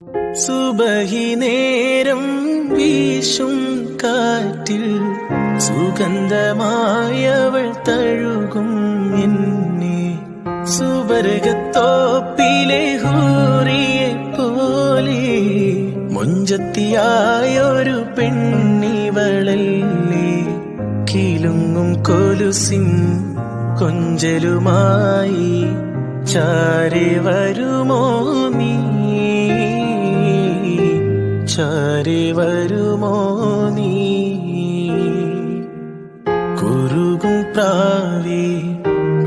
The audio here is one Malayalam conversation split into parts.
സുബഹി നേരം വീശും കാറ്റിൽ സുഗന്ധമായവൾ തഴുകും എന്നെ. സുവർഗത്തോപ്പിലെ ഹൂറിയെ പോലെ മൊഞ്ചത്തിയായൊരു പെണ്ണിവളല്ലേ. കിലുങ്ങും കൊലുസിൻ കൊഞ്ചലുമായി ചാരെ വരുമോ നീ, ചാരെ വരുമോ നീ. കുറുകും പ്രാവേ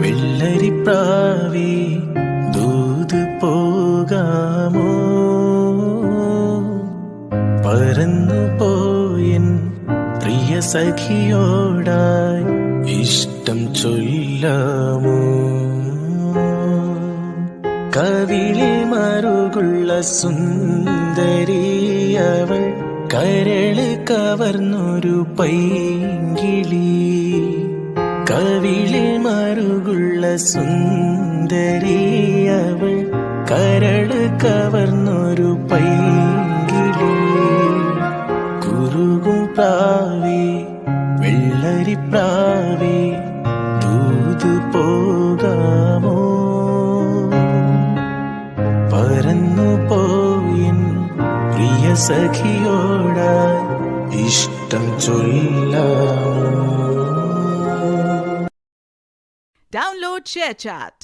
വെള്ളരിപ്രാവേ ദൂത് പോകാമോ. പറന്നു പോയൻ പ്രിയ സഖിയോടായി ഇഷ്ടം ചൊല്ലാമോ. കവിളിൽ മറുകുള്ള സുന്ദരിയവൾ കരള് കവർന്നൊരു പൈങ്കിളി. കവിളിൽ മറുകുള്ള സുന്ദരിയവൾ കരള് കവർന്നൊരു പൈങ്കിളി. കുറുകും പ്രാവേ വെള്ളരിപ്രാവേ ദൂത് പോകാമോ. പറന്നു പോയിൻ പ്രിയ സഖിയോടായി ഇഷ്ടം ചൊല്ലാമോ. Download ShareChat.